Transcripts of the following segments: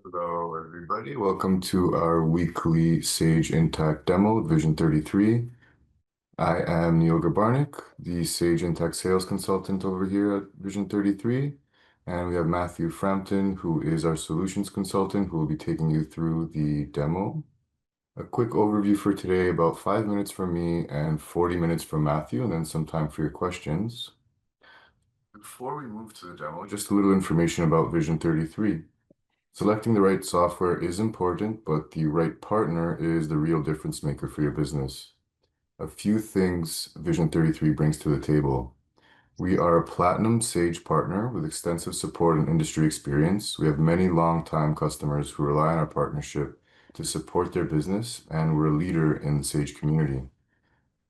Hello, everybody. Welcome to our weekly Sage Intacct demo, Vision 33. I am Neil Gabarnik, the Sage Intacct sales consultant over here at Vision 33. And we have Matthew Frampton, who is our solutions consultant, who will be taking you through the demo. A quick overview for today, about 5 minutes from me and 40 minutes from Matthew, and then some time for your questions. Before we move to the demo, just a little information about Vision 33. Selecting the right software is important, but the right partner is the real difference maker for your business. A few things Vision 33 brings to the table. We are a Platinum Sage partner with extensive support and industry experience. We have many long-time customers who rely on our partnership to support their business, and we're a leader in the Sage community.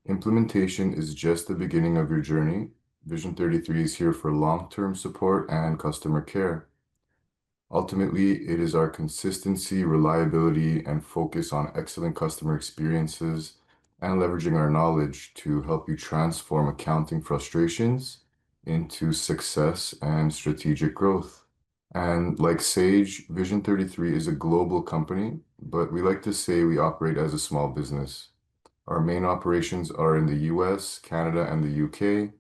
Implementation is just the beginning of your journey. Vision 33 is here for long-term support and customer care. Ultimately, it is our consistency, reliability, and focus on excellent customer experiences and leveraging our knowledge to help you transform accounting frustrations into success and strategic growth. And like Sage, Vision 33 is a global company, but we like to say we operate as a small business. Our main operations are in the US, Canada, and the UK,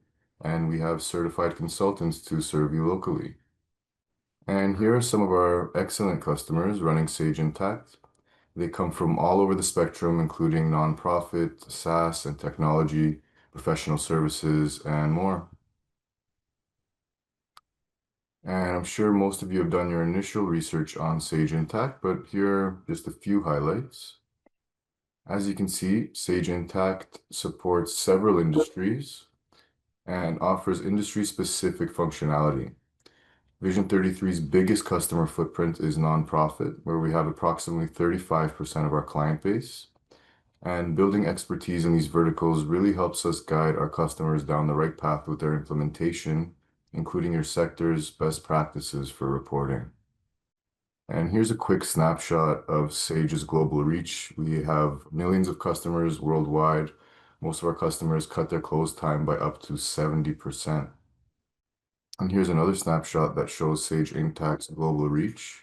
and we have certified consultants to serve you locally. And here are some of our excellent customers running Sage Intacct. They come from all over the spectrum, including nonprofit, SaaS and technology, professional services, and more. And I'm sure most of you have done your initial research on Sage Intacct, but here are just a few highlights. As you can see, Sage Intacct supports several industries and offers industry-specific functionality. Vision 33's biggest customer footprint is nonprofit, where we have approximately 35% of our client base. And building expertise in these verticals really helps us guide our customers down the right path with their implementation, including your sector's best practices for reporting. And here's a quick snapshot of Sage's global reach. We have millions of customers worldwide. Most of our customers cut their close time by up to 70%. And here's another snapshot that shows Sage Intacct's global reach.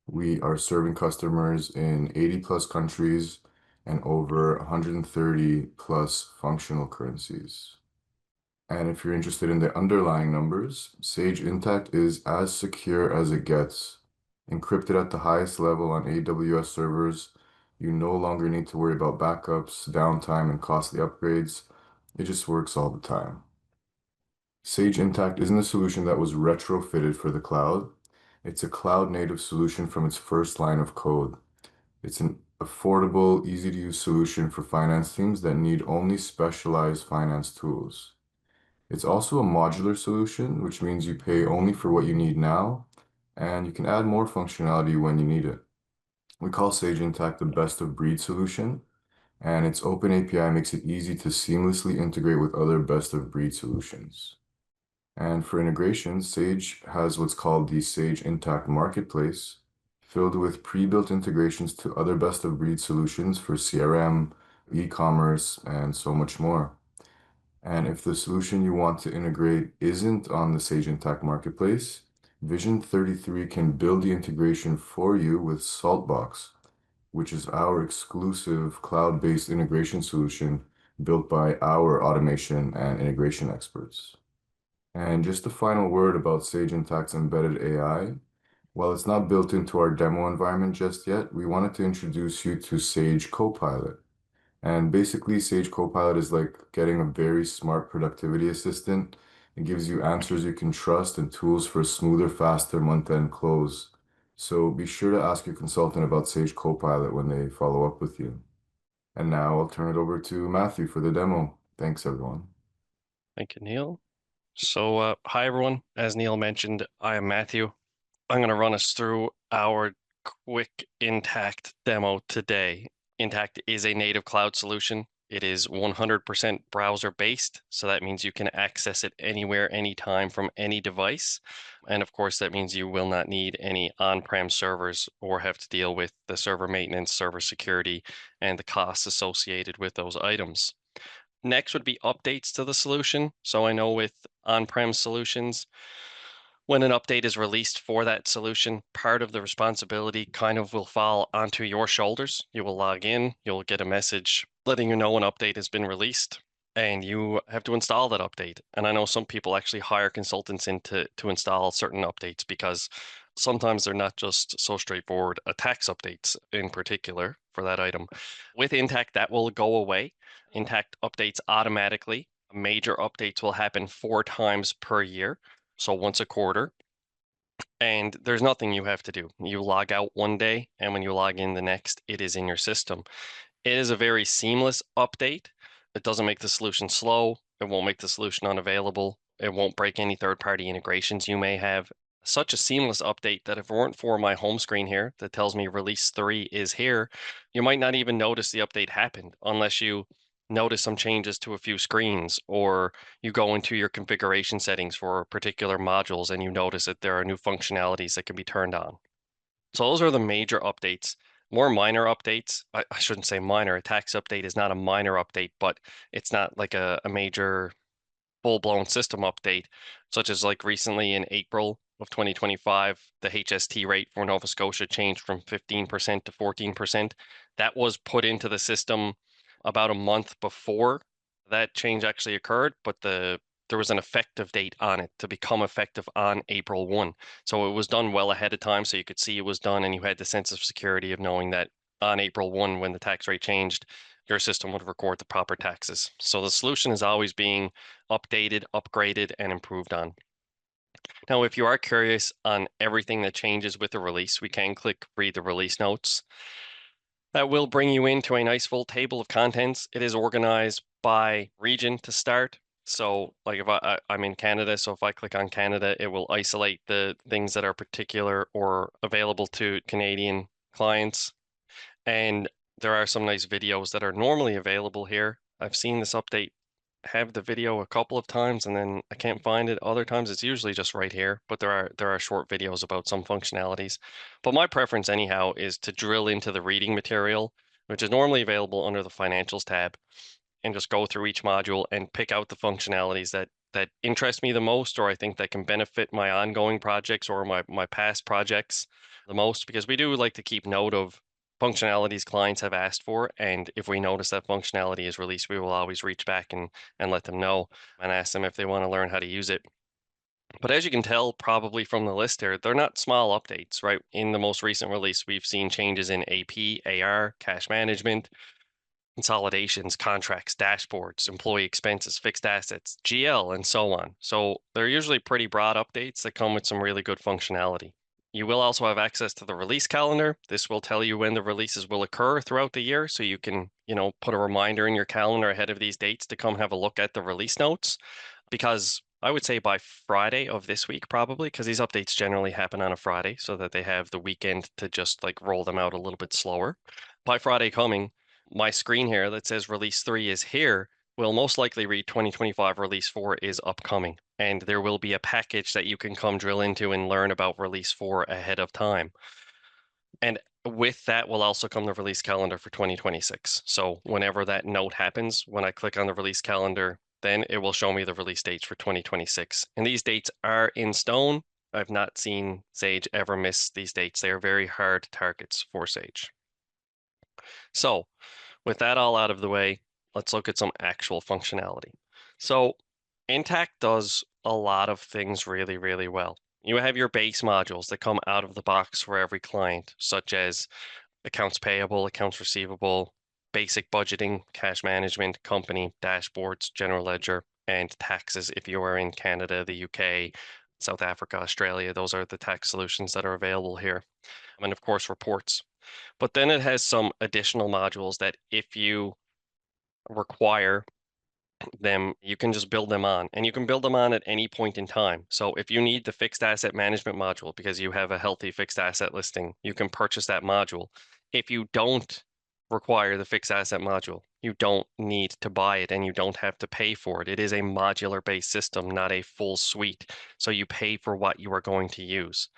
We are serving customers in 80 plus countries and over 130 plus functional currencies. And if you're interested in the underlying numbers, Sage Intacct is as secure as it gets. Encrypted at the highest level on AWS servers, you no longer need to worry about backups, downtime, and costly upgrades. It just works all the time. Sage Intacct isn't a solution that was retrofitted for the cloud. It's a cloud-native solution from its first line of code. It's an affordable, easy-to-use solution for finance teams that need only specialized finance tools. It's also a modular solution, which means you pay only for what you need now, and you can add more functionality when you need it. We call Sage Intacct the best-of-breed solution, and its open API makes it easy to seamlessly integrate with other best-of-breed solutions. And for integrations, Sage has what's called the Sage Intacct Marketplace, filled with pre-built integrations to other best-of-breed solutions for CRM, e-commerce, and so much more. And if the solution you want to integrate isn't on the Sage Intacct Marketplace, Vision 33 can build the integration for you with Saltbox, which is our exclusive cloud-based integration solution built by our automation and integration experts. And just a final word about Sage Intacct's embedded AI. While it's not built into our demo environment just yet, we wanted to introduce you to Sage Copilot. And basically, Sage Copilot is like getting a very smart productivity assistant. It gives you answers you can trust and tools for a smoother, faster month-end close. So be sure to ask your consultant about Sage Copilot when they follow up with you. And now I'll turn it over to Matthew for the demo. Thanks, everyone. Thank you, Neil. So, hi everyone. As Neil mentioned, I am Matthew. I'm going to run us through our quick Intacct demo today. Intacct is a native cloud solution. It is 100% browser-based, so that means you can access it anywhere, anytime from any device. And of course, that means you will not need any on-prem servers or have to deal with the server maintenance, server security, and the costs associated with those items. Next would be updates to the solution. So I know with on-prem solutions, When an update is released for that solution, part of the responsibility kind of will fall onto your shoulders. You will log in, you'll get a message letting you know an update has been released, and you have to install that update. And I know some people actually hire consultants in to install certain updates because sometimes they're not just so straightforward. Tax updates in particular for that item. With Intact, that will go away. Intact updates automatically. Major updates will happen 4 times per year, so once a quarter, and there's nothing you have to do. You log out one day, and when you log in the next, it is in your system. It is a very seamless update. It doesn't make the solution slow. It won't make the solution unavailable. It won't break any third-party integrations you may have. Such a seamless update that if it weren't for my home screen here that tells me release 3 is here, you might not even notice the update happened unless you notice some changes to a few screens, or you go into your configuration settings for particular modules and you notice that there are new functionalities that can be turned on. So those are the major updates. More minor updates, I shouldn't say minor. A tax update is not a minor update, but it's not like a major full-blown system update, such as like recently in April of 2025, the HST rate for Nova Scotia changed from 15% to 14%. That was put into the system about a month before that change actually occurred, but there was an effective date on it to become effective on April 1. So it was done well ahead of time, so you could see it was done and you had the sense of security of knowing that on April 1, when the tax rate changed, your system would record the proper taxes. So the solution is always being updated, upgraded, and improved on. Now, if you are curious on everything that changes with the release, we can click read the release notes. That will bring you into a nice full table of contents. It is organized by region to start. So like if I'm in Canada, so if I click on Canada, it will isolate the things that are particular or available to Canadian clients. And there are some nice videos that are normally available here. I've seen this update have the video a couple of times and then I can't find it. Other times it's usually just right here, but there are short videos about some functionalities. But my preference anyhow is to drill into the reading material, which is normally available under the financials tab, and just go through each module and pick out the functionalities that interest me the most, or I think that can benefit my ongoing projects or my past projects the most, because we do like to keep note of functionalities clients have asked for. And if we notice that functionality is released, we will always reach back and let them know and ask them if they want to learn how to use it. But as you can tell, probably from the list here, they're not small updates, right? In the most recent release, we've seen changes in AP, AR, cash management, consolidations, contracts, dashboards, employee expenses, fixed assets, GL, and so on. So they're usually pretty broad updates that come with some really good functionality. You will also have access to the release calendar. This will tell you when the releases will occur throughout the year, so you can, put a reminder in your calendar ahead of these dates to come have a look at the release notes. Because I would say by Friday of this week, probably, because these updates generally happen on a Friday so that they have the weekend to just like roll them out a little bit slower. By Friday coming, my screen here that says release 3 is here will most likely read 2025 release 4 is upcoming. And there will be a package that you can come drill into and learn about release 4 ahead of time. And with that will also come the release calendar for 2026. So whenever that note happens, when I click on the release calendar, then it will show me the release dates for 2026. And these dates are in stone. I've not seen Sage ever miss these dates. They are very hard targets for Sage. So with that all out of the way, let's look at some actual functionality. So Intact does a lot of things really, really well. You have your base modules that come out of the box for every client, such as accounts payable, accounts receivable, basic budgeting, cash management, company, dashboards, general ledger, and taxes if you are in Canada, the UK, South Africa, Australia. Those are the tax solutions that are available here. And of course, reports. But then it has some additional modules that if you require them, you can just build them on, and you can build them on at any point in time. So if you need the fixed asset management module because you have a healthy fixed asset listing, you can purchase that module. If you don't require the fixed asset module, you don't need to buy it and you don't have to pay for it. It is a modular based system, not a full suite. So you pay for what you are going to use.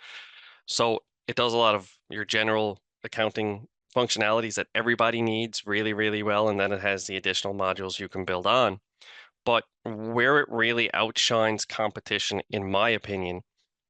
So it does a lot of your general accounting functionalities that everybody needs really, really well. And then it has the additional modules you can build on. But where it really outshines competition, in my opinion,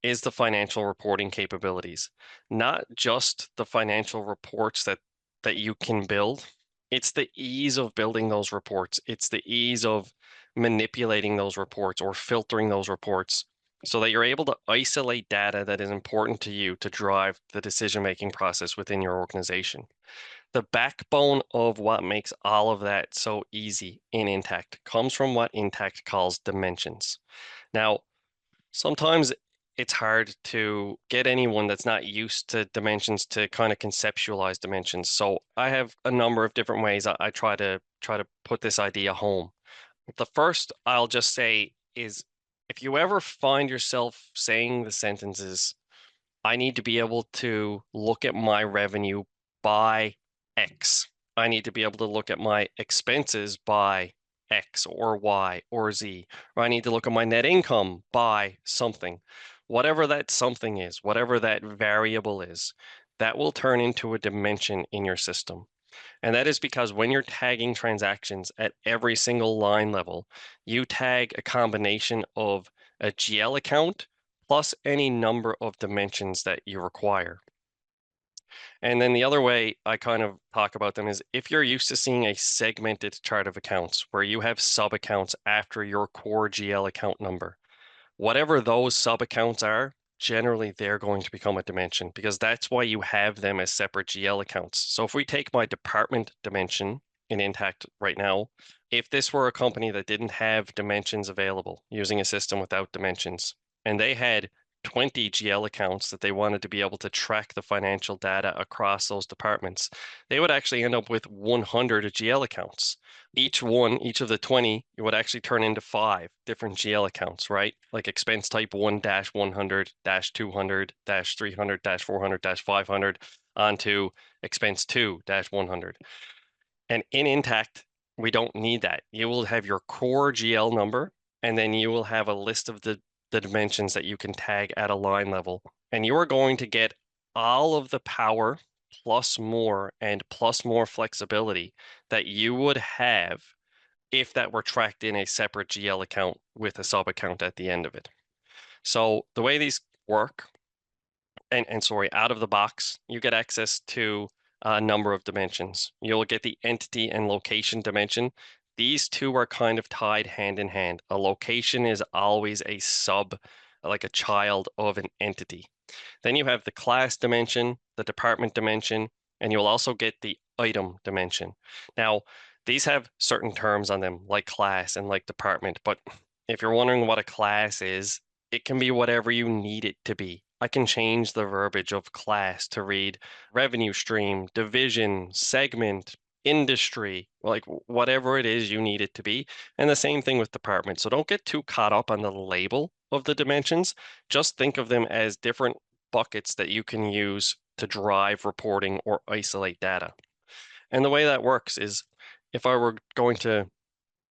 is the financial reporting capabilities, not just the financial reports that you can build. It's the ease of building those reports. It's the ease of manipulating those reports or filtering those reports so that you're able to isolate data that is important to you to drive the decision-making process within your organization. The backbone of what makes all of that so easy in Intacct comes from what Intacct calls dimensions. Now, sometimes it's hard to get anyone that's not used to dimensions to kind of conceptualize dimensions. So I have a number of different ways I try to put this idea home. The first I'll just say is if you ever find yourself saying the sentences, I need to be able to look at my revenue by X. I need to be able to look at my expenses by X or Y or Z, or I need to look at my net income by something. Whatever that something is, whatever that variable is, that will turn into a dimension in your system. And that is because when you're tagging transactions at every single line level, you tag a combination of a GL account plus any number of dimensions that you require. And then the other way I kind of talk about them is if you're used to seeing a segmented chart of accounts where you have sub accounts after your core GL account number, whatever those sub accounts are, generally they're going to become a dimension because that's why you have them as separate GL accounts. So if we take my department dimension in Intacct right now, if this were a company that didn't have dimensions available using a system without dimensions, and they had 20 GL accounts that they wanted to be able to track the financial data across those departments, they would actually end up with 100 GL accounts. Each of the 20, it would actually turn into 5 different GL accounts, right? Like expense type 1-100, 200, 300, 400, 500 onto expense 2-100. And in Intacct, we don't need that. You will have your core GL number, and then you will have a list of the dimensions that you can tag at a line level. And you are going to get all of the power plus more and plus more flexibility that you would have if that were tracked in a separate GL account with a sub account at the end of it. So the way these work, and sorry, out of the box, you get access to a number of dimensions. You'll get the entity and location dimension. These two are kind of tied hand in hand. A location is always a sub, like a child of an entity. Then you have the class dimension, the department dimension, and you'll also get the item dimension. Now, these have certain terms on them, like class and like department, but if you're wondering what a class is, it can be whatever you need it to be. I can change the verbiage of class to read revenue stream, division, segment, industry, like whatever it is you need it to be. And the same thing with department. So don't get too caught up on the label of the dimensions. Just think of them as different buckets that you can use to drive reporting or isolate data. And the way that works is if I were going to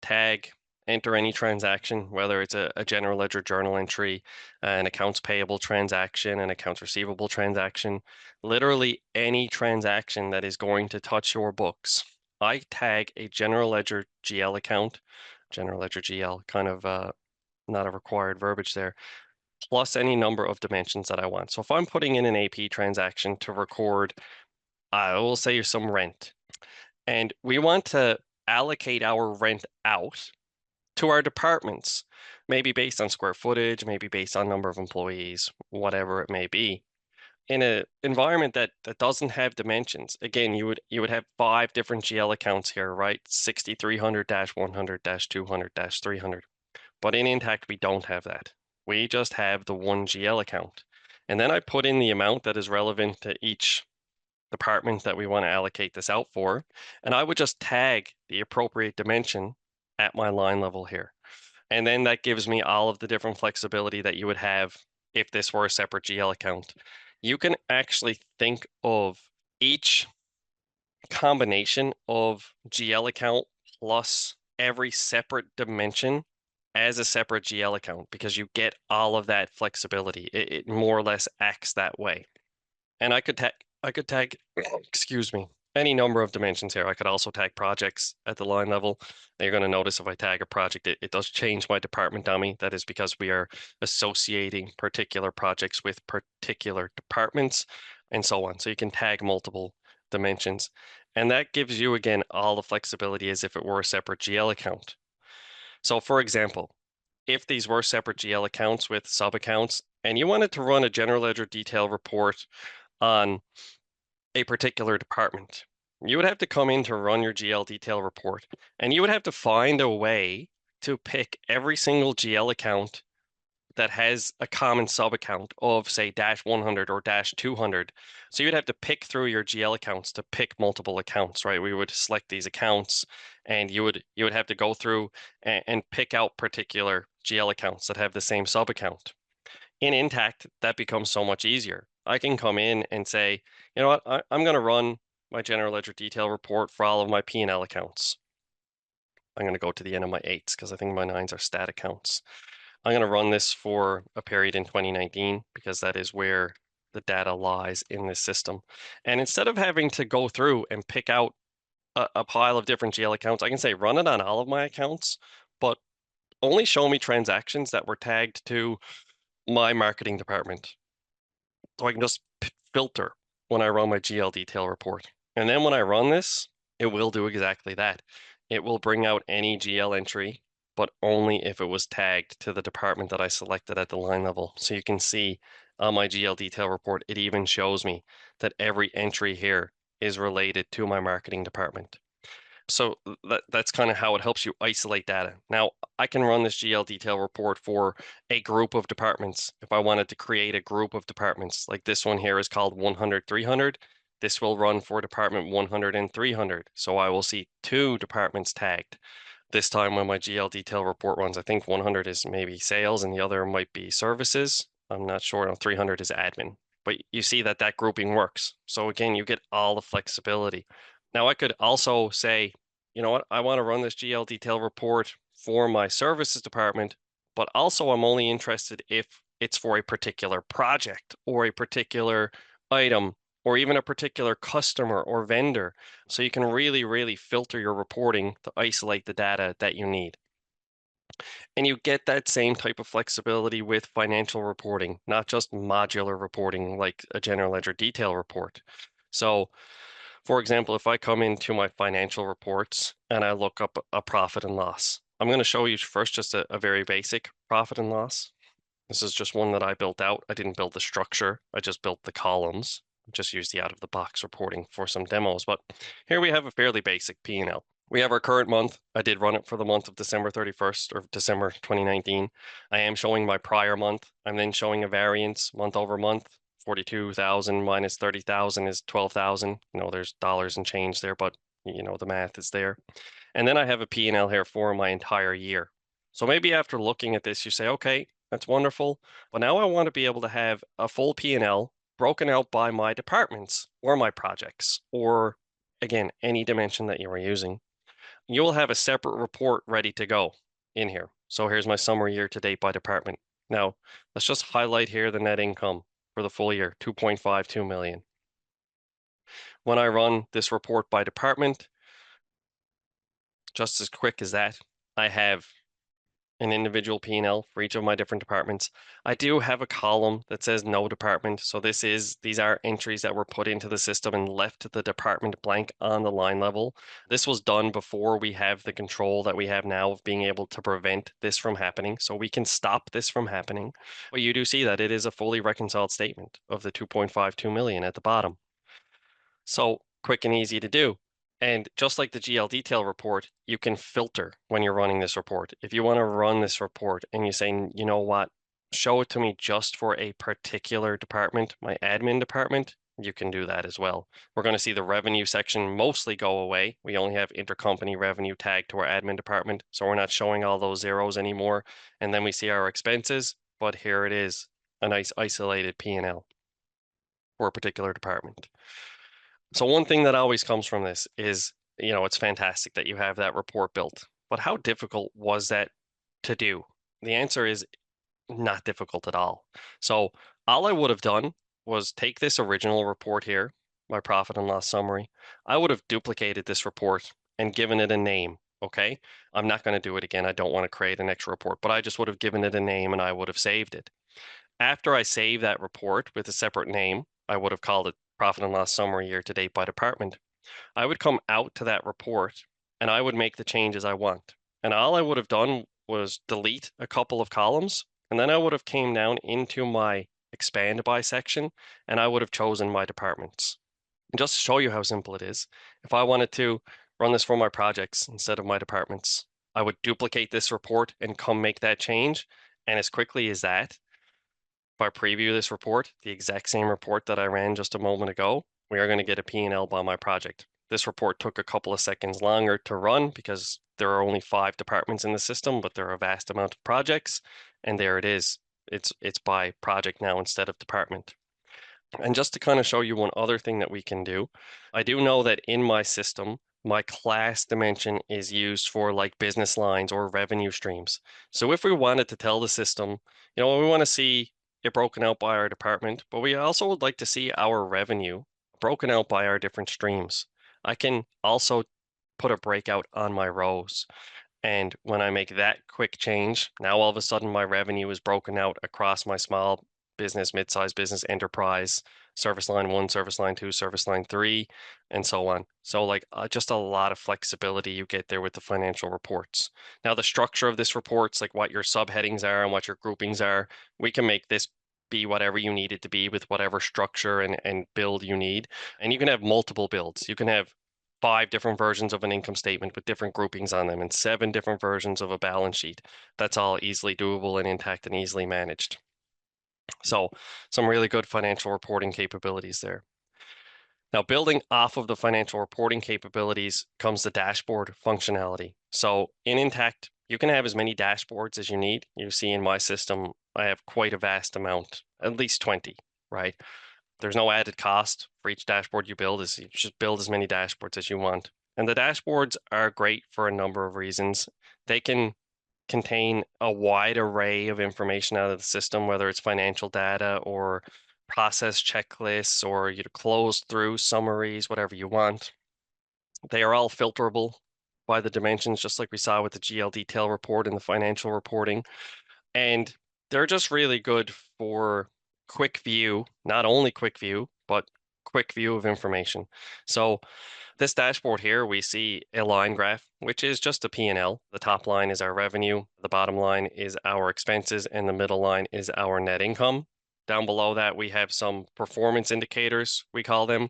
tag, enter any transaction, whether it's a general ledger journal entry, an accounts payable transaction, an accounts receivable transaction, literally any transaction that is going to touch your books, I tag a general ledger GL account, general ledger GL, kind of not a required verbiage there, plus any number of dimensions that I want. So if I'm putting in an AP transaction to record, I will say some rent, and we want to allocate our rent out to our departments, maybe based on square footage, maybe based on number of employees, whatever it may be. In an environment that doesn't have dimensions, again, you would have 5 different GL accounts here, right? 6300-100-200-300. But in Intacct, we don't have that. We just have the one GL account. And then I put in the amount that is relevant to each department that we want to allocate this out for. And I would just tag the appropriate dimension at my line level here. And then that gives me all of the different flexibility that you would have if this were a separate GL account. You can actually think of each combination of GL account plus every separate dimension as a separate GL account because you get all of that flexibility. It more or less acts that way. And I could tag, excuse me, any number of dimensions here. I could also tag projects at the line level. You're going to notice if I tag a project, it does change my department dummy. That is because we are associating particular projects with particular departments and so on. So you can tag multiple dimensions. And that gives you, again, all the flexibility as if it were a separate GL account. So for example, if these were separate GL accounts with sub accounts, and you wanted to run a general ledger detail report on a particular department, you would have to come in to run your GL detail report, and you would have to find a way to pick every single GL account that has a common sub account of, say, dash 100 or dash 200. So you'd have to pick through your GL accounts to pick multiple accounts, right? We would select these accounts, and you would have to go through and pick out particular GL accounts that have the same sub account. In Intacct, that becomes so much easier. I can come in and say, you know what, I'm going to run my general ledger detail report for all of my P&L accounts. I'm going to go to the end of my 8s because I think my 9s are stat accounts. I'm going to run this for a period in 2019 because that is where the data lies in this system. And instead of having to go through and pick out a pile of different GL accounts, I can say run it on all of my accounts, but only show me transactions that were tagged to my marketing department. So I can just filter when I run my GL detail report. And then when I run this, it will do exactly that. It will bring out any GL entry, but only if it was tagged to the department that I selected at the line level. So you can see on my GL detail report, it even shows me that every entry here is related to my marketing department. So that's kind of how it helps you isolate data. Now, I can run this GL detail report for a group of departments. If I wanted to create a group of departments, like this one here is called 100, 300. This will run for department 100 and 300. So I will see two departments tagged. This time when my GL detail report runs, I think 100 is maybe sales and the other might be services. I'm not sure. No, 300 is admin. But you see that that grouping works. So again, you get all the flexibility. Now I could also say, you know what, I want to run this GL detail report for my services department, but also I'm only interested if it's for a particular project or a particular item or even a particular customer or vendor. So you can really, really filter your reporting to isolate the data that you need. And you get that same type of flexibility with financial reporting, not just modular reporting like a general ledger detail report. So for example, if I come into my financial reports and I look up a profit and loss, I'm going to show you first just a very basic profit and loss. This is just one that I built out. I didn't build the structure. I just built the columns. Just used the out-of-the-box reporting for some demos. But here we have a fairly basic P&L. We have our current month. I did run it for the month of December 31st or December 2019. I am showing my prior month. I'm then showing a variance month over month. 42,000 minus 30,000 is 12,000. You know, there's dollars and change there, but you know, the math is there. And then I have a P&L here for my entire year. So maybe after looking at this, you say, okay, that's wonderful. But now I want to be able to have a full P&L broken out by my departments or my projects, or again, any dimension that you are using. You'll have a separate report ready to go in here. So here's my summary year to date by department. Now, let's just highlight here the net income for the full year, 2.52 million. When I run this report by department, just as quick as that, I have an individual P&L for each of my different departments. I do have a column that says no department. So these are entries that were put into the system and left the department blank on the line level. This was done before we have the control that we have now of being able to prevent this from happening. So we can stop this from happening. But you do see that it is a fully reconciled statement of the 2.52 million at the bottom. So quick and easy to do. And just like the GL detail report, you can filter when you're running this report. If you want to run this report and you're saying, you know what, show it to me just for a particular department, my admin department, you can do that as well. We're going to see the revenue section mostly go away. We only have intercompany revenue tagged to our admin department, so we're not showing all those zeros anymore. And then we see our expenses, but here it is, a nice isolated P&L for a particular department. So one thing that always comes from this is, you know, it's fantastic that you have that report built, but how difficult was that to do? The answer is not difficult at all. So all I would have done was take this original report here. my profit and loss summary, I would have duplicated this report and given it a name. Okay. I'm not going to do it again. I don't want to create an extra report, but I just would have given it a name and I would have saved it. After I save that report with a separate name, I would have called it profit and loss summary year to date by department. I would come out to that report and I would make the changes I want. And all I would have done was delete a couple of columns, and then I would have came down into my expand by section and I would have chosen my departments. And just to show you how simple it is, if I wanted to run this for my projects instead of my departments, I would duplicate this report and come make that change. And as quickly as that, if I preview this report, the exact same report that I ran just a moment ago, we are going to get a P&L by my project. This report took a couple of seconds longer to run because there are only 5 departments in the system, but there are a vast amount of projects. And there it is. It's by project now instead of department. And just to kind of show you one other thing that we can do, I do know that in my system, my class dimension is used for like business lines or revenue streams. So if we wanted to tell the system, we want to see it broken out by our department, but we also would like to see our revenue broken out by our different streams. I can also put a breakout on my rows. And when I make that quick change, now all of a sudden my revenue is broken out across my small business, mid-sized business, enterprise, service line 1, service line 2, service line 3, and so on. So like just a lot of flexibility you get there with the financial reports. Now the structure of this reports, like what your subheadings are and what your groupings are, we can make this be whatever you need it to be with whatever structure and build you need. And you can have multiple builds. You can have 5 different versions of an income statement with different groupings on them and 7 different versions of a balance sheet. That's all easily doable and intact and easily managed. So some really good financial reporting capabilities there. Now, building off of the financial reporting capabilities comes the dashboard functionality. So in Intacct, you can have as many dashboards as you need. You see in my system, I have quite a vast amount, at least 20, right? There's no added cost for each dashboard you build. You just build as many dashboards as you want. And the dashboards are great for a number of reasons. They can contain a wide array of information out of the system, whether it's financial data or process checklists or you close through summaries, whatever you want. They are all filterable by the dimensions, just like we saw with the GL detail report and the financial reporting. And they're just really good for quick view, not only quick view, but quick view of information. So this dashboard here, we see a line graph, which is just a P&L. The top line is our revenue, the bottom line is our expenses, and the middle line is our net income. Down below that, we have some performance indicators, we call them.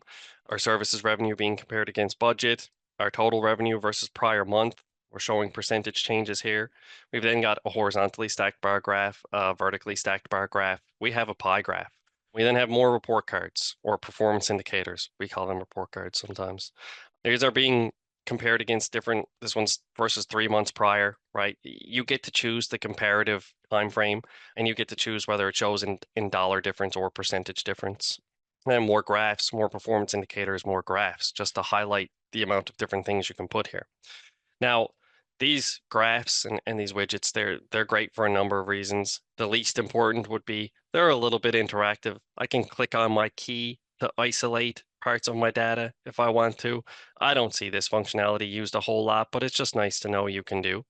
Our services revenue being compared against budget, our total revenue versus prior month. We're showing percentage changes here. We've then got a horizontally stacked bar graph, a vertically stacked bar graph. We have a pie graph. We then have more report cards or performance indicators. We call them report cards sometimes. These are being compared against different, this one's versus 3 months prior, right? You get to choose the comparative time frame and you get to choose whether it shows in dollar difference or percentage difference. And more graphs, more performance indicators, more graphs, just to highlight the amount of different things you can put here. Now, these graphs and these widgets, they're great for a number of reasons. The least important would be they're a little bit interactive. I can click on my key to isolate parts of my data if I want to. I don't see this functionality used a whole lot, but it's just nice to know you can do.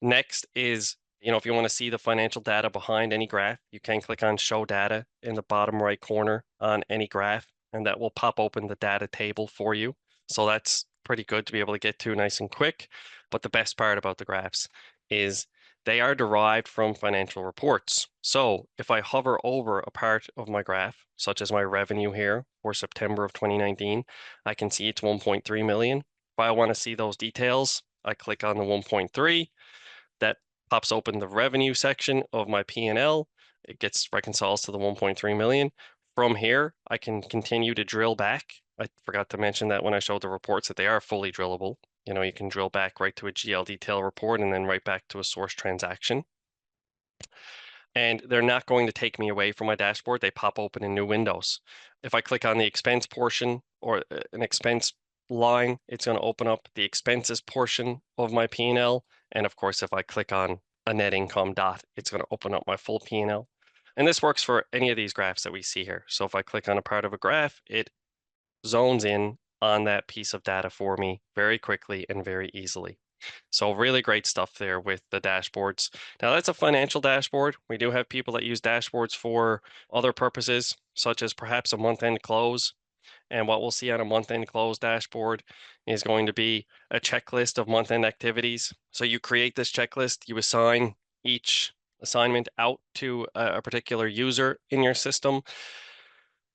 Next is, if you want to see the financial data behind any graph, you can click on Show Data in the bottom right corner on any graph, and that will pop open the data table for you. So that's pretty good to be able to get to nice and quick. But the best part about the graphs is they are derived from financial reports. So if I hover over a part of my graph, such as my revenue here for September of 2019, I can see it's 1.3 million. If I want to see those details, I click on the 1.3. That pops open the revenue section of my P&L. It gets reconciles to the 1.3 million. From here, I can continue to drill back. I forgot to mention that when I showed the reports that they are fully drillable. You can drill back right to a GL detail report and then right back to a source transaction. And they're not going to take me away from my dashboard. They pop open in new windows. If I click on the expense portion or an expense line, it's going to open up the expenses portion of my P&L. And of course, if I click on a net income dot, it's going to open up my full P&L. And this works for any of these graphs that we see here. So if I click on a part of a graph, it zones in on that piece of data for me very quickly and very easily. So really great stuff there with the dashboards. Now that's a financial dashboard. We do have people that use dashboards for other purposes, such as perhaps a month-end close. And what we'll see on a month-end close dashboard is going to be a checklist of month-end activities. So you create this checklist, you assign each assignment out to a particular user in your system.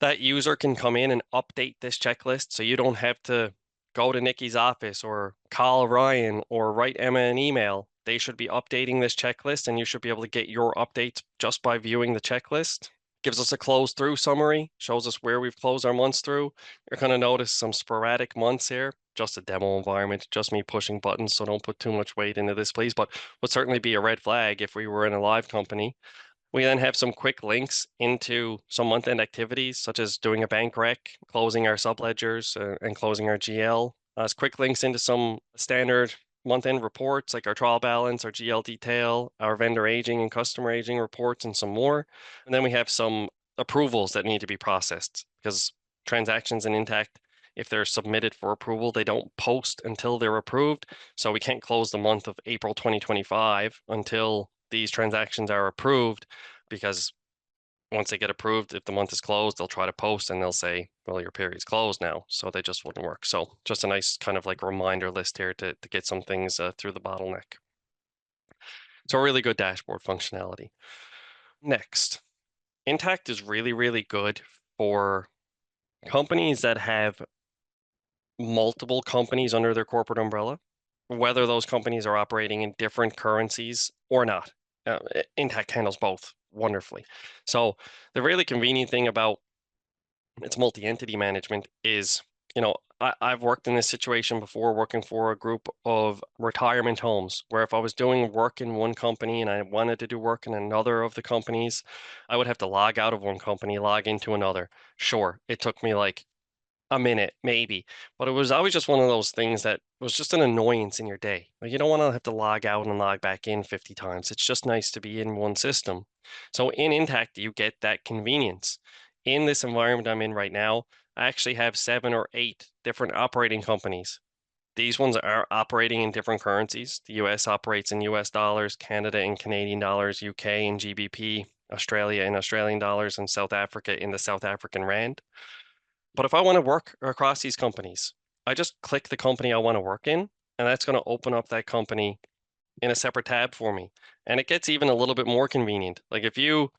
That user can come in and update this checklist so you don't have to go to Nikki's office or call Ryan or write Emma an email. They should be updating this checklist and you should be able to get your updates just by viewing the checklist. Gives us a close through summary, shows us where we've closed our months through. You're going to notice some sporadic months here, just a demo environment, just me pushing buttons, so don't put too much weight into this, please. But would certainly be a red flag if we were in a live company. We then have some quick links into some month-end activities, such as doing a bank rec, closing our subledgers, and closing our GL. As quick links into some standard month-end reports, like our trial balance, our GL detail, our vendor aging and customer aging reports, and some more. And then we have some approvals that need to be processed because transactions in Intacct, if they're submitted for approval, they don't post until they're approved. So we can't close the month of April 2025 until these transactions are approved, because once they get approved, if the month is closed, they'll try to post and they'll say, well, your period's closed now. So they just wouldn't work. So just a nice kind of like reminder list here to get some things through the bottleneck. So a really good dashboard functionality. Next, Intacct is really, really good for companies that have multiple companies under their corporate umbrella, whether those companies are operating in different currencies or not. Intacct handles both wonderfully. So the really convenient thing about its multi-entity management is, I've worked in this situation before, working for a group of retirement homes, where if I was doing work in one company and I wanted to do work in another of the companies, I would have to log out of one company, log into another. Sure, it took me like a minute, maybe. But it was always just one of those things that was just an annoyance in your day. Like, you don't want to have to log out and log back in 50 times. It's just nice to be in one system. So in Intacct, you get that convenience. In this environment I'm in right now, I actually have 7 or 8 different operating companies. These ones are operating in different currencies. The US operates in US dollars, Canada in Canadian dollars, UK in GBP, Australia in Australian dollars, and South Africa in the South African rand. But if I want to work across these companies, I just click the company I want to work in, and that's going to open up that company in a separate tab for me. And it gets even a little bit more convenient. Like if you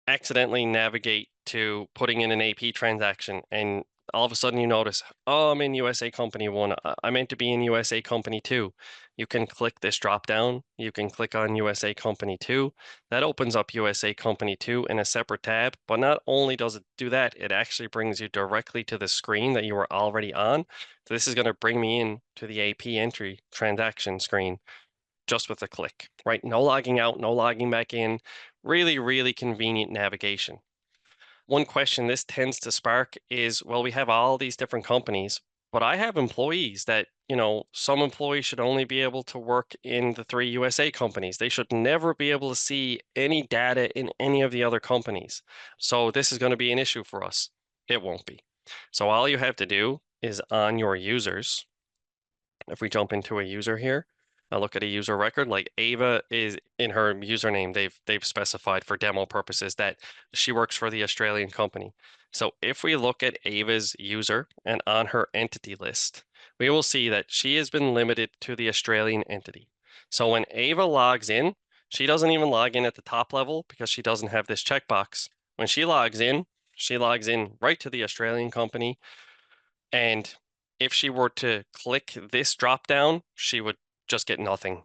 accidentally navigate to putting in an AP transaction and all of a sudden you notice, oh, I'm in USA Company 1. I meant to be in USA Company 2. You can click this drop down. You can click on USA Company 2. That opens up USA Company 2 in a separate tab. But not only does it do that, it actually brings you directly to the screen that you were already on. So this is going to bring me in to the AP entry transaction screen just with a click, right? No logging out, no logging back in. Really, really convenient navigation. One question this tends to spark is, well, we have all these different companies, but I have employees that, some employees should only be able to work in the 3 USA companies. They should never be able to see any data in any of the other companies. So this is going to be an issue for us. It won't be. So all you have to do is on your users, if we jump into a user here, I look at a user record, like Ava is in her username, they've specified for demo purposes that she works for the Australian company. So if we look at Ava's user and on her entity list, we will see that she has been limited to the Australian entity. So when Ava logs in, she doesn't even log in at the top level because she doesn't have this checkbox. When she logs in right to the Australian company, and if she were to click this drop down, she would just get nothing.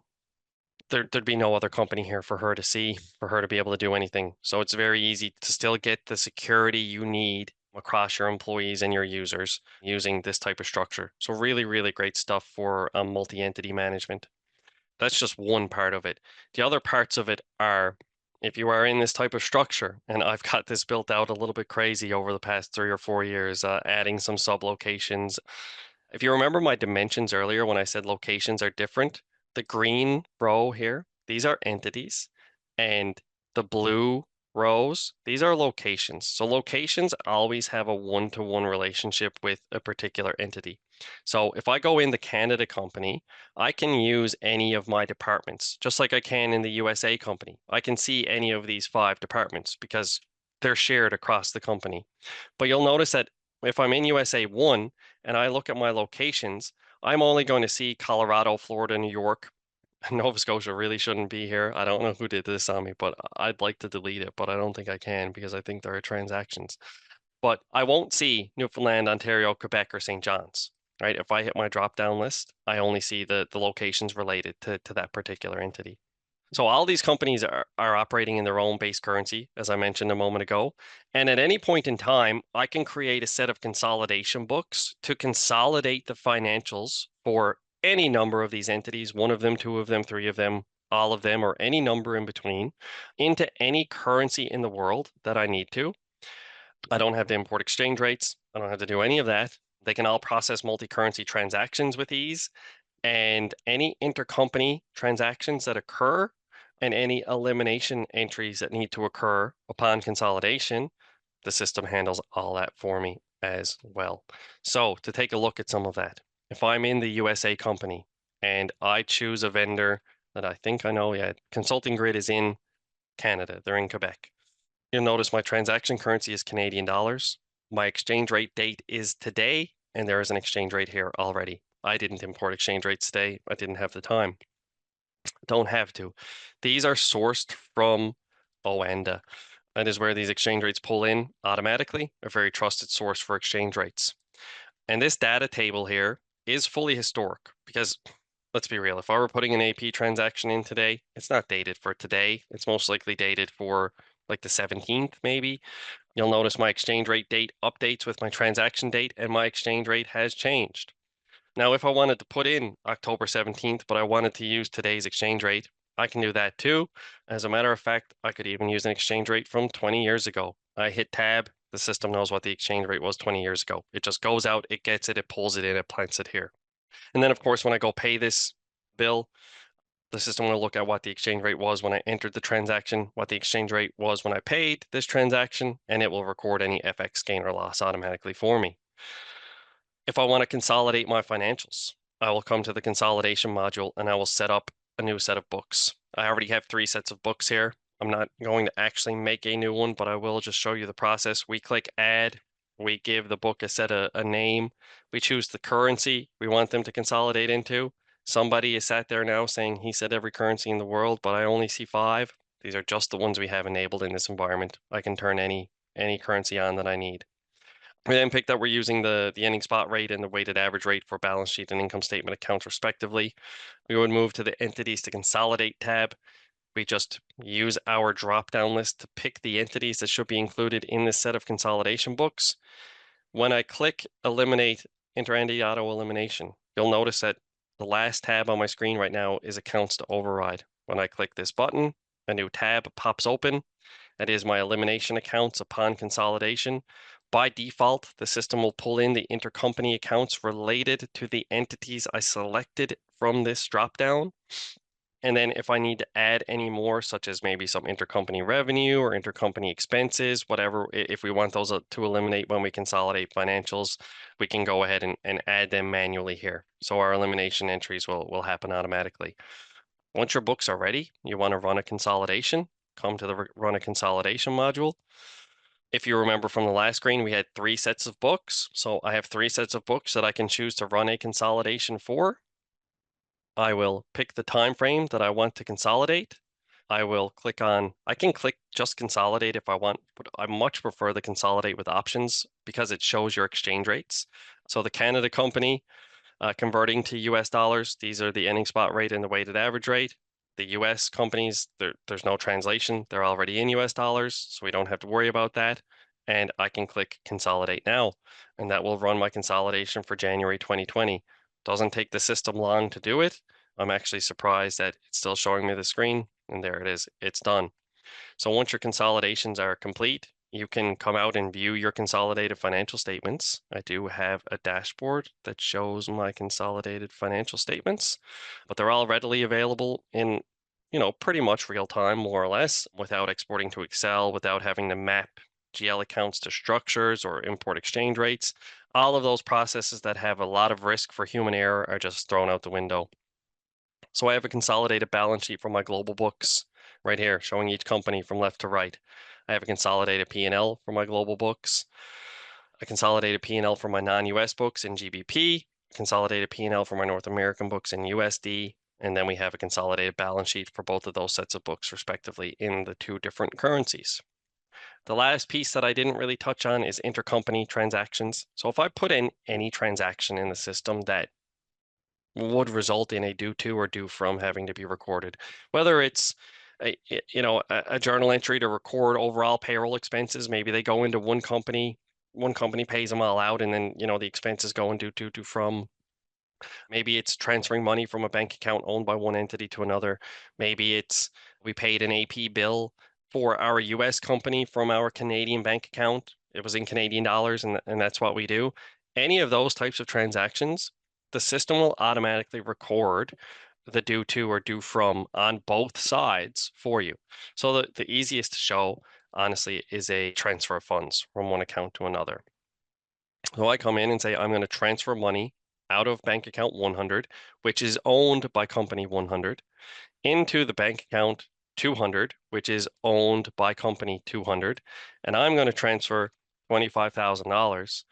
There'd be no other company here for her to see, for her to be able to do anything. So it's very easy to still get the security you need across your employees and your users using this type of structure. So really, really great stuff for multi-entity management. That's just one part of it. The other parts of it are, if you are in this type of structure, and I've got this built out a little bit crazy over the past 3 or 4 years, adding some sublocations. If you remember my dimensions earlier when I said locations are different, the green row here, these are entities, and the blue Rows, these are locations. So locations always have a one-to-one relationship with a particular entity. So if I go in the Canada company, I can use any of my departments, just like I can in the USA company. I can see any of these 5 departments because they're shared across the company. But you'll notice that if I'm in USA 1 and I look at my locations, I'm only going to see Colorado, Florida, New York, Nova Scotia really shouldn't be here. I don't know who did this on me, but I'd like to delete it, but I don't think I can because I think there are transactions. But I won't see Newfoundland, Ontario, Quebec, or St. John's, right? If I hit my drop down list, I only see the locations related to that particular entity. So all these companies are operating in their own base currency, as I mentioned a moment ago. And at any point in time, I can create a set of consolidation books to consolidate the financials for any number of these entities, one of them, two of them, three of them, all of them, or any number in between, into any currency in the world that I need to. I don't have to import exchange rates. I don't have to do any of that. They can all process multi-currency transactions with ease, and any intercompany transactions that occur and any elimination entries that need to occur upon consolidation, the system handles all that for me as well. So to take a look at some of that, if I'm in the USA company and I choose a vendor that I think I know, yeah, Consulting Grid is in Canada, they're in Quebec. You'll notice my transaction currency is Canadian dollars. My exchange rate date is today, and there is an exchange rate here already. I didn't import exchange rates today. I didn't have the time. Don't have to. These are sourced from Oanda. That is where these exchange rates pull in automatically, a very trusted source for exchange rates. And this data table here is fully historic because let's be real, if I were putting an AP transaction in today, it's not dated for today. It's most likely dated for like the 17th, maybe. You'll notice my exchange rate date updates with my transaction date, and my exchange rate has changed. Now, if I wanted to put in October 17th, but I wanted to use today's exchange rate, I can do that too. As a matter of fact, I could even use an exchange rate from 20 years ago. I hit tab, the system knows what the exchange rate was 20 years ago. It just goes out, it gets it, it pulls it in, it plants it here. And then, of course, when I go pay this bill, the system will look at what the exchange rate was when I entered the transaction, what the exchange rate was when I paid this transaction, and it will record any FX gain or loss automatically for me. If I want to consolidate my financials, I will come to the consolidation module and I will set up a new set of books. I already have 3 sets of books here. I'm not going to actually make a new one, but I will just show you the process. We click add, we give the book a name, we choose the currency we want them to consolidate into. Somebody is sat there now saying he said every currency in the world, but I only see 5. These are just the ones we have enabled in this environment. I can turn any currency on that I need. We then picked that we're using the ending spot rate and the weighted average rate for balance sheet and income statement accounts respectively. We would move to the entities to consolidate tab. We just use our drop down list to pick the entities that should be included in this set of consolidation books. When I click eliminate inter-entity auto elimination, you'll notice that the last tab on my screen right now is accounts to override. When I click this button, a new tab pops open. That is my elimination accounts upon consolidation. By default, the system will pull in the intercompany accounts related to the entities I selected from this dropdown. And then if I need to add any more, such as maybe some intercompany revenue or intercompany expenses, whatever, if we want those to eliminate when we consolidate financials, we can go ahead and add them manually here. So our elimination entries will happen automatically. Once your books are ready, you want to run a consolidation, come to the run a consolidation module. If you remember from the last screen, we had 3 sets of books. So I have 3 sets of books that I can choose to run a consolidation for. I will pick the time frame that I want to consolidate. I will click on, I can click just consolidate if I want, but I much prefer the consolidate with options because it shows your exchange rates. So the Canada company, converting to US dollars, these are the ending spot rate and the weighted average rate. The US companies, there's no translation. They're already in US dollars, so we don't have to worry about that. And I can click consolidate now, and that will run my consolidation for January 2020. Doesn't take the system long to do it. I'm actually surprised that it's still showing me the screen, and there it is, it's done. So once your consolidations are complete, you can come out and view your consolidated financial statements. I do have a dashboard that shows my consolidated financial statements, but they're all readily available in pretty much real time, more or less, without exporting to Excel, without having to map GL accounts to structures or import exchange rates. All of those processes that have a lot of risk for human error are just thrown out the window. So I have a consolidated balance sheet from my global books right here, showing each company from left to right. I have a consolidated P&L for my global books, a consolidated P&L for my non-US books in GBP, consolidated P&L for my North American books in USD, and then we have a consolidated balance sheet for both of those sets of books respectively in the two different currencies. The last piece that I didn't really touch on is intercompany transactions. So if I put in any transaction in the system that would result in a due to or due from having to be recorded, whether it's a journal entry to record overall payroll expenses. Maybe they go into one company pays them all out, and then the expenses go and due to from. Maybe it's transferring money from a bank account owned by one entity to another. Maybe it's we paid an AP bill for our US company from our Canadian bank account. It was in Canadian dollars, and that's what we do. Any of those types of transactions, the system will automatically record the due to or due from on both sides for you. So the easiest to show, honestly, is a transfer of funds from one account to another. So I come in and say, I'm going to transfer money out of bank account 100, which is owned by company 100, into the bank account 200, which is owned by company 200, and I'm going to transfer $25,000.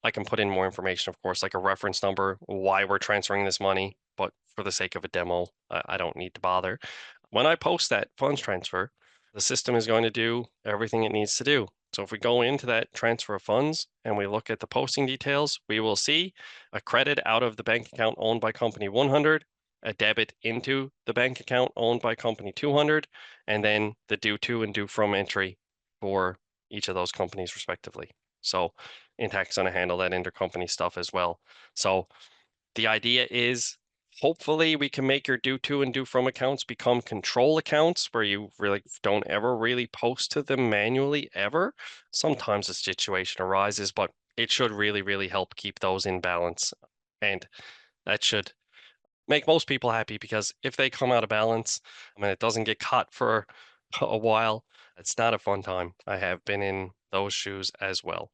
I can put in more information, of course, like a reference number, why we're transferring this money, but for the sake of a demo, I don't need to bother. When I post that funds transfer, the system is going to do everything it needs to do. So if we go into that transfer of funds and we look at the posting details, we will see a credit out of the bank account owned by company 100, a debit into the bank account owned by company 200, and then the due to and due from entry for each of those companies respectively. So Intact's going to handle that intercompany stuff as well. So the idea is hopefully we can make your due to and due from accounts become control accounts where you really don't ever really post to them manually ever. Sometimes a situation arises, but it should really, really help keep those in balance. And that should make most people happy, because if they come out of balance, I mean, it doesn't get caught for a while, it's not a fun time. I have been in those shoes as well.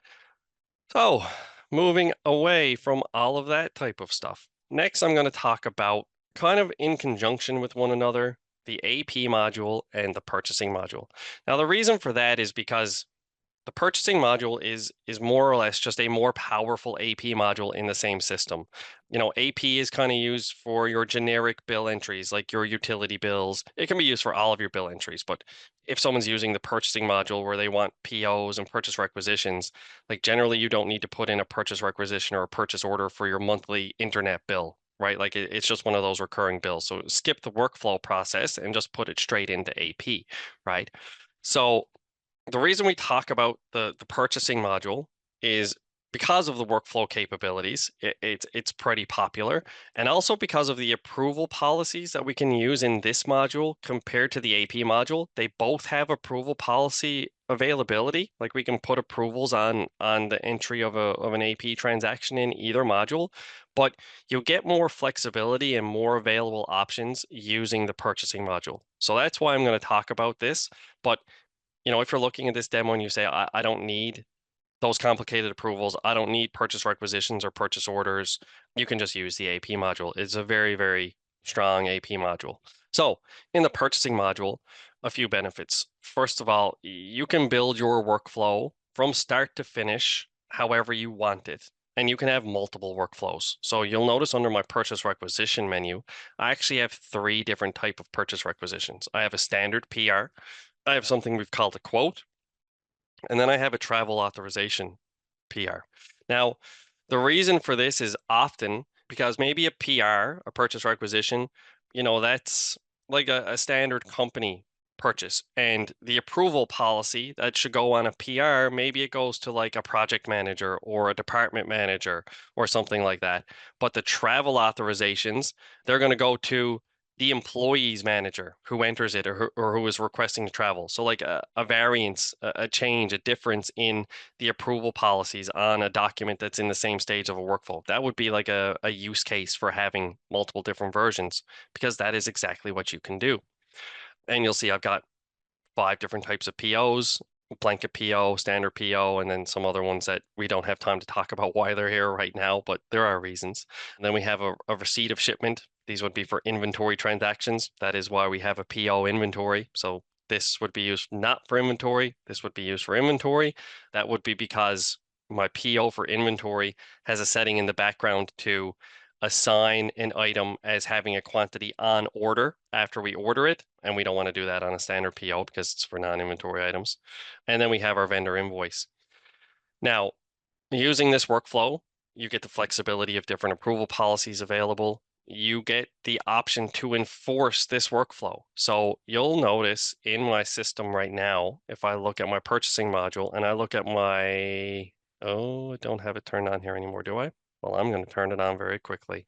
So, moving away from all of that type of stuff. Next, I'm going to talk about, kind of in conjunction with one another, the AP module and the purchasing module. Now, the reason for that is because the purchasing module is more or less just a more powerful AP module in the same system. AP is kind of used for your generic bill entries, like your utility bills. It can be used for all of your bill entries, but if someone's using the purchasing module where they want POs and purchase requisitions, like generally you don't need to put in a purchase requisition or a purchase order for your monthly internet bill, right? Like it's just one of those recurring bills. So skip the workflow process and just put it straight into AP, right? So the reason we talk about the purchasing module is because of the workflow capabilities. It's pretty popular, and also because of the approval policies that we can use in this module compared to the AP module. They both have approval policy availability. Like we can put approvals on the entry of an AP transaction in either module, but you'll get more flexibility and more available options using the purchasing module. So that's why I'm going to talk about this. But if you're looking at this demo and you say, I don't need those complicated approvals, I don't need purchase requisitions or purchase orders, you can just use the AP module. It's a very, very strong AP module. So in the purchasing module, a few benefits. First of all, you can build your workflow from start to finish however you want it. And you can have multiple workflows. So you'll notice under my purchase requisition menu, I actually have 3 different type of purchase requisitions. I have a standard PR, I have something we've called a quote, and then I have a travel authorization PR. Now, the reason for this is often because maybe a PR, a purchase requisition, that's like a standard company purchase. And the approval policy that should go on a PR, maybe it goes to like a project manager or a department manager or something like that. But the travel authorizations, they're going to go to the employee's manager who enters it, or who is requesting to travel. So like a variance, a change, a difference in the approval policies on a document that's in the same stage of a workflow. That would be like a use case for having multiple different versions, because that is exactly what you can do. And you'll see I've got 5 different types of POs, blanket PO, standard PO, and then some other ones that we don't have time to talk about why they're here right now, but there are reasons. And then we have a receipt of shipment. These would be for inventory transactions. That is why we have a PO inventory. So this would be used not for inventory. This would be used for inventory. That would be because my PO for inventory has a setting in the background to assign an item as having a quantity on order after we order it. And we don't want to do that on a standard PO because it's for non-inventory items. And then we have our vendor invoice. Now, using this workflow, you get the flexibility of different approval policies available. You get the option to enforce this workflow. So you'll notice in my system right now, if I look at my purchasing module and I look at my, oh, I don't have it turned on here anymore, do I? Well, I'm going to turn it on very quickly.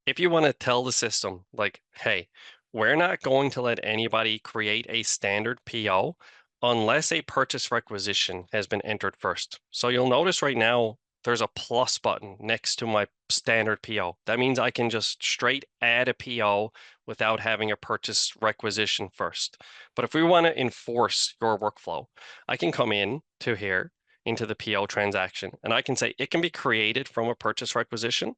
If you want to tell the system, like, hey, we're not going to let anybody create a standard PO unless a purchase requisition has been entered first. So you'll notice right now there's a plus button next to my standard PO. That means I can just straight add a PO without having a purchase requisition first. But if we want to enforce your workflow, I can come in to here into the PO transaction and I can say it can be created from a purchase requisition.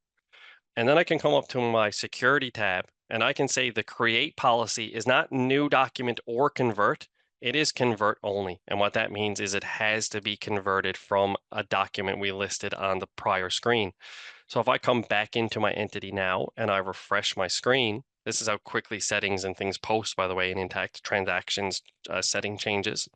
And then I can come up to my security tab and I can say the create policy is not new document or convert. It is convert only. And what that means is it has to be converted from a document we listed on the prior screen. So if I come back into my entity now and I refresh my screen, this is how quickly settings and things post, by the way, in Intacct transactions setting changes.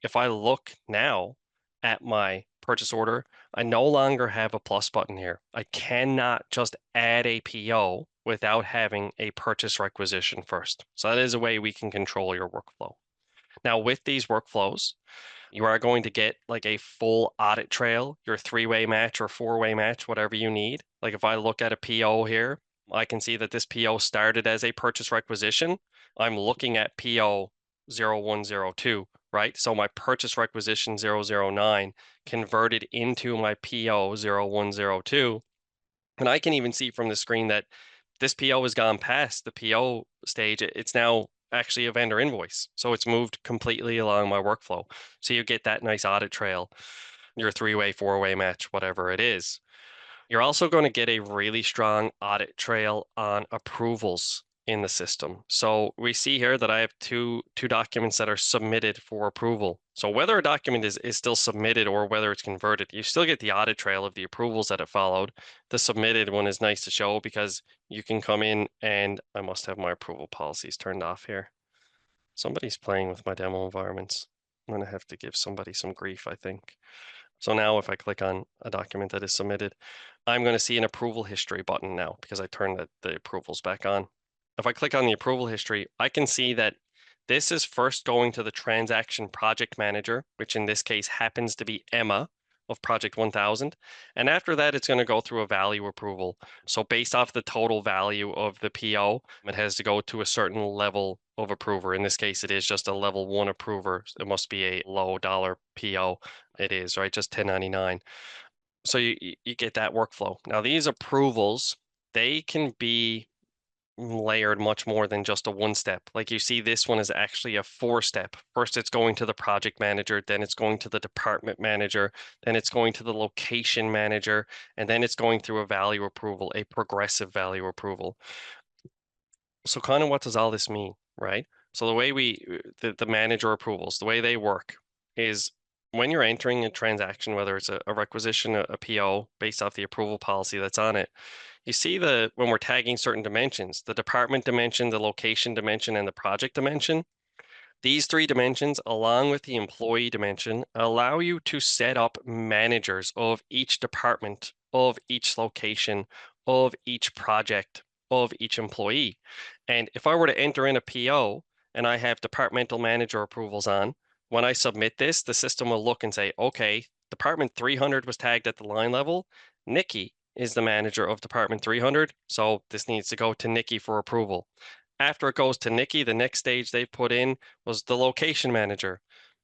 If I look now at my purchase order, I no longer have a plus button here. I cannot just add a PO without having a purchase requisition first. So that is a way we can control your workflow. Now, with these workflows, you are going to get like a full audit trail, your 3-way match or 4-way match, whatever you need. Like if I look at a PO here, I can see that this PO started as a purchase requisition. I'm looking at PO 0102, right? So my purchase requisition 009 converted into my PO 0102. And I can even see from the screen that this PO has gone past the PO stage. It's now actually a vendor invoice. So it's moved completely along my workflow. So you get that nice audit trail, your 3-way, 4-way match, whatever it is. You're also going to get a really strong audit trail on approvals in the system. So we see here that I have two documents that are submitted for approval. So whether a document is still submitted or whether it's converted, you still get the audit trail of the approvals that it followed. The submitted one is nice to show because you can come in and I must have my approval policies turned off here. Somebody's playing with my demo environments. I'm going to have to give somebody some grief, I think. So now if I click on a document that is submitted, I'm going to see an approval history button now because I turned the approvals back on. If I click on the approval history, I can see that this is first going to the transaction project manager, which in this case happens to be Emma of Project 1000. And after that, it's going to go through a value approval. So based off the total value of the PO, it has to go to a certain level of approver. In this case, it is just a level 1 approver. It must be a low dollar PO. It is, right? Just 1099. So you get that workflow. Now these approvals, they can be layered much more than just a 1-step. Like you see, this one is actually a 4-step. First, it's going to the project manager, then it's going to the department manager, then it's going to the location manager, and then it's going through a value approval, a progressive value approval. So kind of what does all this mean, right? So the way the manager approvals, the way they work is when you're entering a transaction, whether it's a requisition, a PO based off the approval policy that's on it, you see when we're tagging certain dimensions, the department dimension, the location dimension, and the project dimension. These 3 dimensions, along with the employee dimension, allow you to set up managers of each department, of each location, of each project, of each employee. And if I were to enter in a PO and I have departmental manager approvals on, when I submit this, the system will look and say, okay, department 300 was tagged at the line level. Nikki is the manager of department 300. So this needs to go to Nikki for approval. After it goes to Nikki, the next stage they put in was the location manager.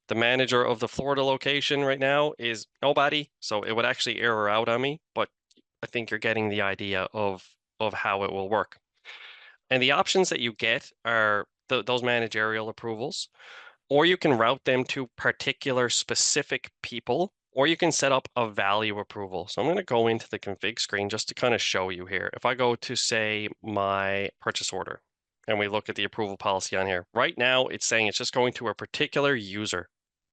The manager of the Florida location right now is nobody, so it would actually error out on me, but I think you're getting the idea of how it will work. And the options that you get are those managerial approvals, or you can route them to particular specific people, or you can set up a value approval. So I'm going to go into the config screen just to kind of show you here. If I go to, say, my purchase order, and we look at the approval policy on here, right now it's saying it's just going to a particular user.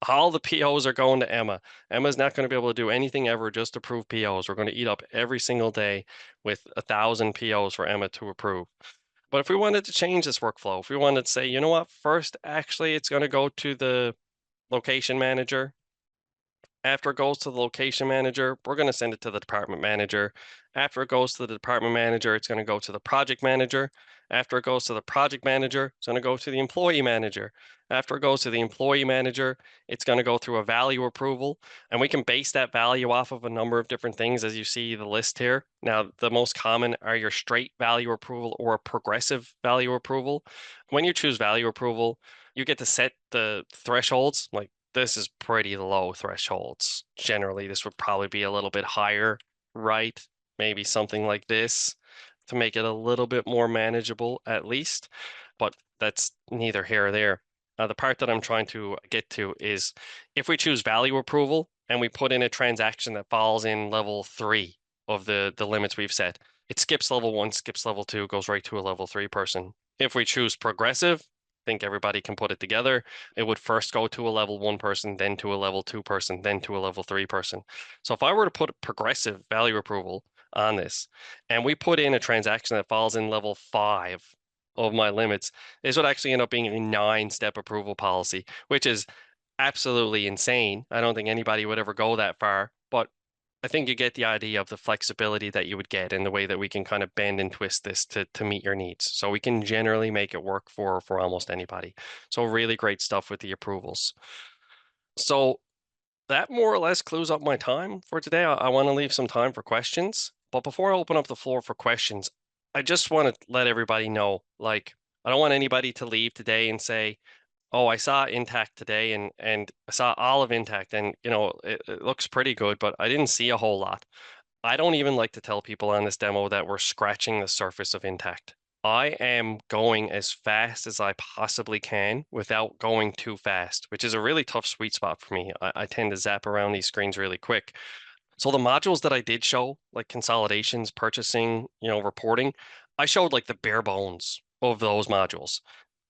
All the POs are going to Emma. Emma's not going to be able to do anything ever, just approve POs. We're going to eat up every single day with 1,000 POs for Emma to approve. But if we wanted to change this workflow, if we wanted to say, you know what, first, actually, it's going to go to the location manager. After it goes to the location manager, we're going to send it to the department manager. After it goes to the department manager, it's going to go to the project manager. After it goes to the project manager, it's going to go to the employee manager. After it goes to the employee manager, it's going to go through a value approval. And we can base that value off of a number of different things, as you see the list here. Now, the most common are your straight value approval or a progressive value approval. When you choose value approval, you get to set the thresholds, like this is pretty low thresholds. Generally, this would probably be a little bit higher, right? Maybe something like this to make it a little bit more manageable at least, but that's neither here or there. The part that I'm trying to get to is if we choose value approval and we put in a transaction that falls in level 3 of the limits we've set, it skips level 1, skips level 2, goes right to a level 3 person. If we choose progressive, I think everybody can put it together. It would first go to a level 1 person, then to a level 2 person, then to a level 3 person. So if I were to put progressive value approval on this, and we put in a transaction that falls in level 5 of my limits, this would actually end up being a 9-step approval policy, which is absolutely insane. I don't think anybody would ever go that far, but I think you get the idea of the flexibility that you would get in the way that we can kind of bend and twist this to meet your needs. So we can generally make it work for almost anybody. So really great stuff with the approvals. So that more or less clues up my time for today. I want to leave some time for questions. But before I open up the floor for questions, I just want to let everybody know, like, I don't want anybody to leave today and say, oh, I saw Intacct today and I saw all of Intacct and it looks pretty good, but I didn't see a whole lot. I don't even like to tell people on this demo that we're scratching the surface of Intacct. I am going as fast as I possibly can without going too fast, which is a really tough sweet spot for me. I tend to zap around these screens really quick. So the modules that I did show, like consolidations, purchasing, reporting, I showed like the bare bones of those modules.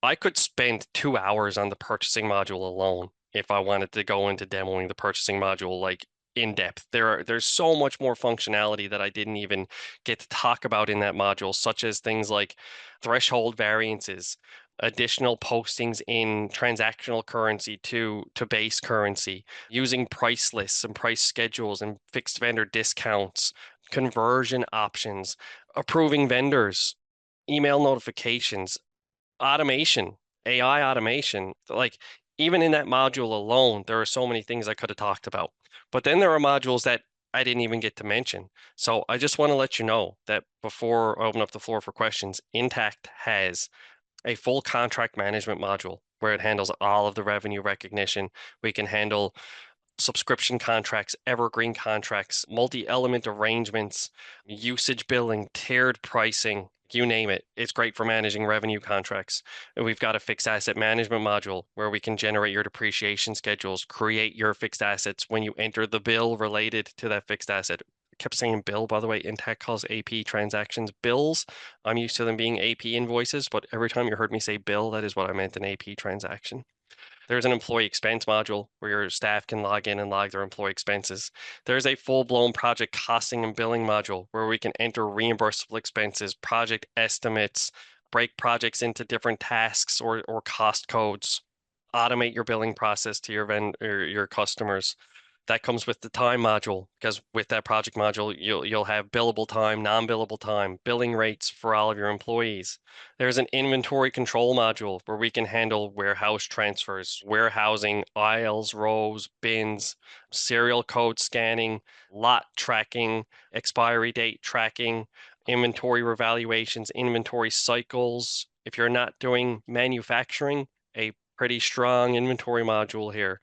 I could spend 2 hours on the purchasing module alone if I wanted to go into demoing the purchasing module like in depth. There's so much more functionality that I didn't even get to talk about in that module, such as things like threshold variances, additional postings in transactional currency to base currency, using price lists and price schedules and fixed vendor discounts, conversion options, approving vendors, email notifications, automation, AI automation. Like even in that module alone, there are so many things I could have talked about. But then there are modules that I didn't even get to mention. So I just want to let you know that before I open up the floor for questions, Intacct has a full contract management module where it handles all of the revenue recognition. We can handle subscription contracts, evergreen contracts, multi-element arrangements, usage billing, tiered pricing, you name it. It's great for managing revenue contracts. And we've got a fixed asset management module where we can generate your depreciation schedules, create your fixed assets when you enter the bill related to that fixed asset. I kept saying bill, by the way. Intacct calls AP transactions bills. I'm used to them being AP invoices, but every time you heard me say bill, that is what I meant, an AP transaction. There's an employee expense module where your staff can log in and log their employee expenses. There's a full-blown project costing and billing module where we can enter reimbursable expenses, project estimates, break projects into different tasks or cost codes, automate your billing process to your customers. That comes with the time module because with that project module, you'll have billable time, non-billable time, billing rates for all of your employees. There's an inventory control module where we can handle warehouse transfers, warehousing, aisles, rows, bins, serial code scanning, lot tracking, expiry date tracking, inventory revaluations, inventory cycles. If you're not doing manufacturing, a pretty strong inventory module here.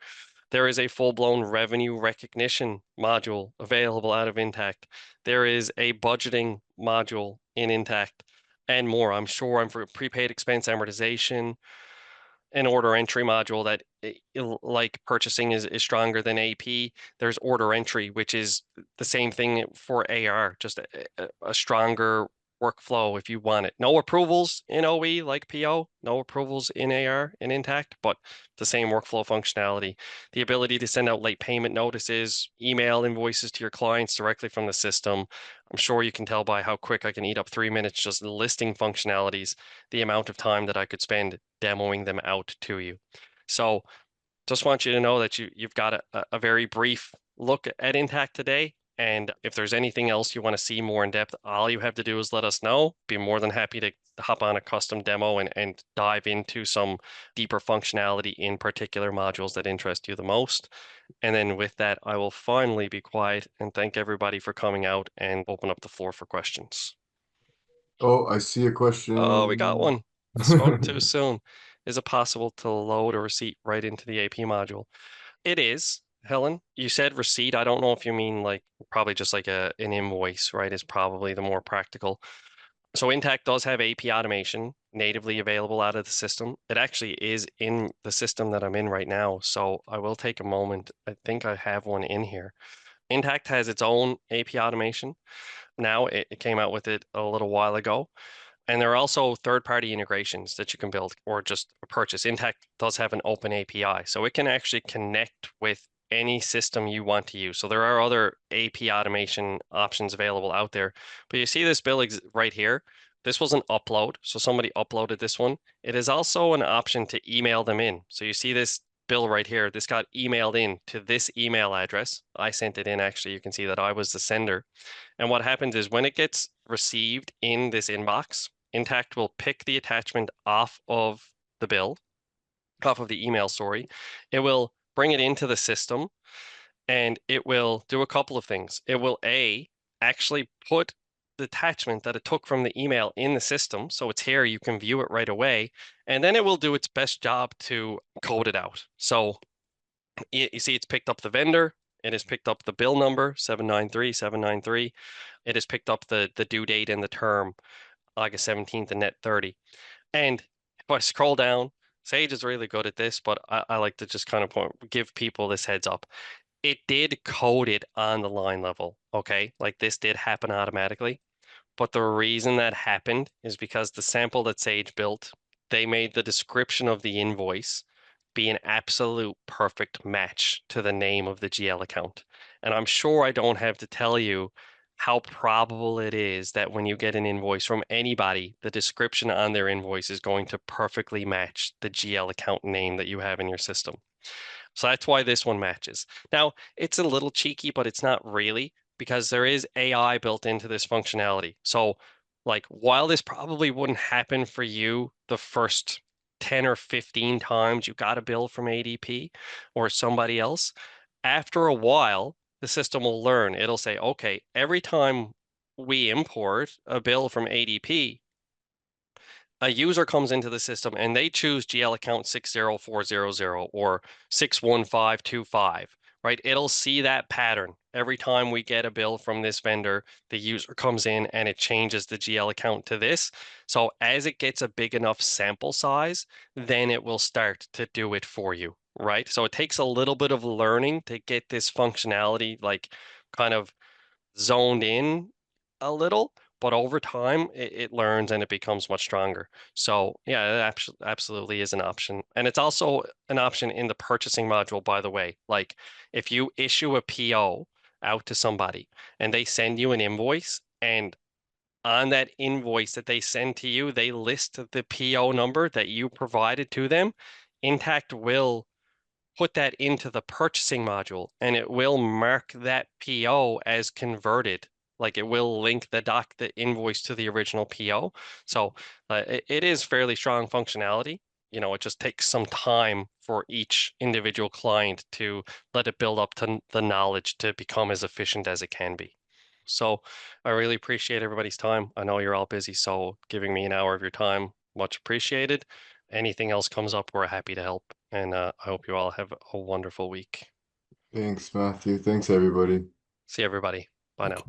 There is a full-blown revenue recognition module available out of Intacct. There is a budgeting module in Intacct. and more. I'm sure I'm for prepaid expense amortization, an order entry module that like purchasing is stronger than AP. There's order entry, which is the same thing for AR, just a stronger workflow if you want it. No approvals in OE like PO, no approvals in AR in Intact, but the same workflow functionality. The ability to send out late payment notices, email invoices to your clients directly from the system. I'm sure you can tell by how quick I can eat up 3 minutes just listing functionalities, the amount of time that I could spend demoing them out to you. So just want you to know that you've got a very brief look at Intact today. And if there's anything else you want to see more in depth, all you have to do is let us know. Be more than happy to hop on a custom demo and dive into some deeper functionality in particular modules that interest you the most. And then with that, I will finally be quiet and thank everybody for coming out and open up the floor for questions. Oh, I see a Oh, we got question. one. I spoke too soon. Is it possible to load a receipt right into the AP module? It is, Helen. You said receipt. I don't know if you mean like probably just like an invoice, right? Is probably the more practical. So Intact does have AP automation natively available out of the system. It actually is in the system that I'm in right now. So I will take a moment. I think I have one in here. Intact has its own AP automation. Now it came out with it a little while ago. And there are also third-party integrations that you can build or just purchase. Intact does have an open API, so it can actually connect with any system you want to use. So there are other AP automation options available out there. But you see this bill right here. This was an upload, so somebody uploaded this one. It is also an option to email them in. So you see this bill right here. This got emailed in to this email address. I sent it in, actually. You can see that I was the sender. And what happens is when it gets received in this inbox, Intact will pick the attachment off of the bill, off of the email, sorry. It will bring it into the system and it will do a couple of things. It will actually put the attachment that it took from the email in the system. So it's here, you can view it right away. And then it will do its best job to code it out. So you see it's picked up the vendor, it has picked up the bill number, 793. It has picked up the due date and the term, August 17th and net 30. And if I scroll down, Sage is really good at this, but I like to just kind of give people this heads up. It did code it on the line level, okay? Like this did happen automatically. But the reason that happened is because the sample that Sage built, they made the description of the invoice be an absolute perfect match to the name of the GL account. And I'm sure I don't have to tell you how probable it is that when you get an invoice from anybody, the description on their invoice is going to perfectly match the GL account name that you have in your system. So that's why this one matches. Now, it's a little cheeky, but it's not really because there is AI built into this functionality. So, like, while this probably wouldn't happen for you the first 10 or 15 times you got a bill from ADP or somebody else, after a while, the system will learn. It'll say, okay, every time we import a bill from ADP, a user comes into the system and they choose GL account 60400 or 61525, right? It'll see that pattern. Every time we get a bill from this vendor, the user comes in and it changes the GL account to this. So as it gets a big enough sample size, then it will start to do it for you, right? So it takes a little bit of learning to get this functionality like kind of zoned in a little, but over time it learns and it becomes much stronger. So yeah, it absolutely is an option. And it's also an option in the purchasing module, by the way. Like if you issue a PO out to somebody and they send you an invoice and on that invoice that they send to you, they list the PO number that you provided to them. Intact will put that into the purchasing module and it will mark that PO as converted. Like it will link the invoice to the original PO. So it is fairly strong functionality. You know, it just takes some time for each individual client to let it build up to the knowledge to become as efficient as it can be. So I really appreciate everybody's time. I know you're all busy, so giving me an hour of your time, much appreciated. Anything else comes up, we're happy to help. And I hope you all have a wonderful week. Thanks, Matthew. Thanks, everybody. See everybody. Bye now.